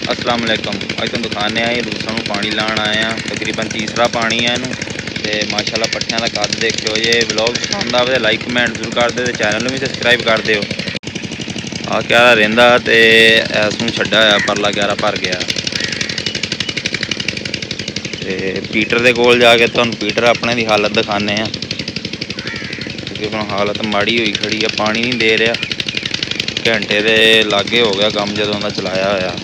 अस्सलाम वालेकुम। अज तुम दिखाने आए रूसां नूं पानी लाण आए हैं। तकरीबन तीसरा पानी है इनू ते माशाअल्लाह पट्ठियां दा कद देखियो। जे व्लॉग पसंद आवे तो लाइक कमेंट जरूर कर दिओ ते चैनल नूं भी सबसक्राइब कर दिओ। आ क्यारा रहिंदा ते इस नूं छड्डा होया परला क्यारा भर गया ते पीटर दे कोल जाके तुहानूं पीटर अपने दी हालत दिखाने हैं। तकरीबन हालत माड़ी होई खड़ी है, पानी नहीं दे रहा। घंटे दे लागे हो गया कम जदों दा चलाया होया।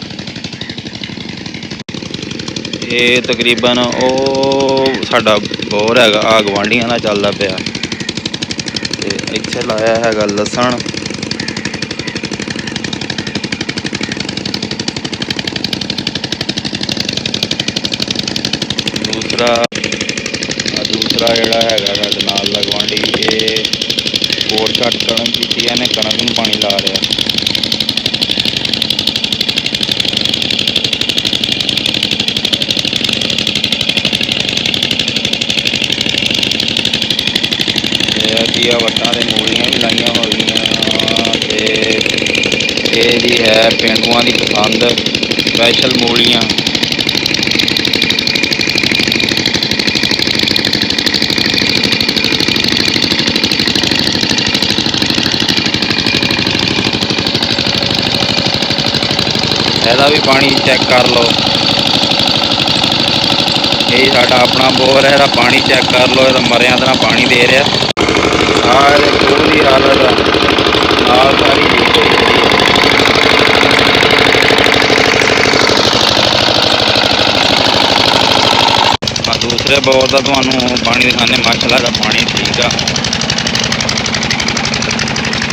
ये तकरीबन वो साडा बोर हैगा आ गवांढियां दा चलदा पिया ते इत्थे लाया हैगा लसन। दूसरा जिहड़ा हैगा साडे नाल दा गवांढी ये बोर घट कणक कीती है, इहने कणक नूं पानी ला रहा। वट्टां ते मूलियां भी लाइया हुई जी है पेंडुआं की पसंद स्पैशल मूलियां। ਇਹਦਾ भी पानी चेक कर लो। यही साडा अपना बोर है, ਇਹਦਾ पानी चेक कर लो। ਇਹਦਾ मरिया तरह पानी दे रहा। पूरी हालत नाल सारी लीक होई खड़ी है। दूसरे बोर का तुहानूं पानी दिखाने। माशाअल्लाह का पानी ठीक है,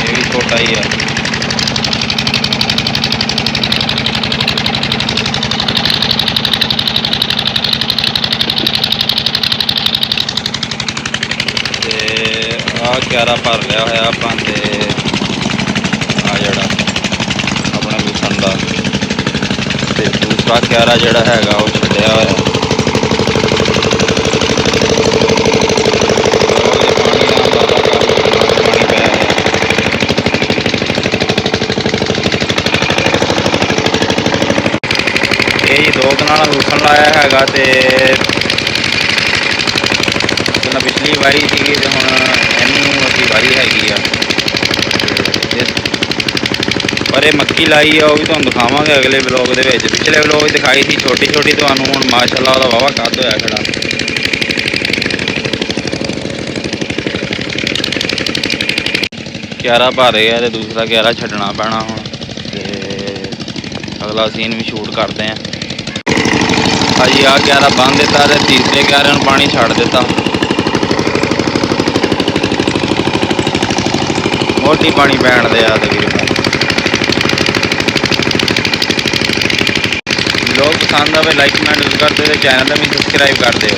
ये भी छोटा ही है। क्यारा भर लिया होया आपां ते आ जिहड़ा अपने लूसन दा ते दूसरा क्यारा जिहड़ा हैगा वो छड्डिया होया। पानी पै रहा। ये जी 2 कनाल लूसन लाया हैगा ते पिछली वारी थी तो हुण इनू अभी वारी हैगी आ। पर मक्की लाई है वह भी तुहानूं दिखावांगे अगले ब्लॉग दे विच। पिछले ब्लॉग दिखाई थी छोटी छोटी तुहानूं, हुण माशाअल्लाह उहदा वाहवा कद होया खड़ा। क्यारा भर गया तो दूसरा क्यारा छड्डना पैना हुण ते अगला सीन भी शूट करते हैं। हाँ जी, आ क्यारा बंद दिता ते तीसरे क्यारे नूं पानी छड्ड दिता। मोटी पानी पैण दे आ तकरीबन। लोग पसंद आवे लाइक कमेंट कर दो, चैनल भी सबसक्राइब कर दो।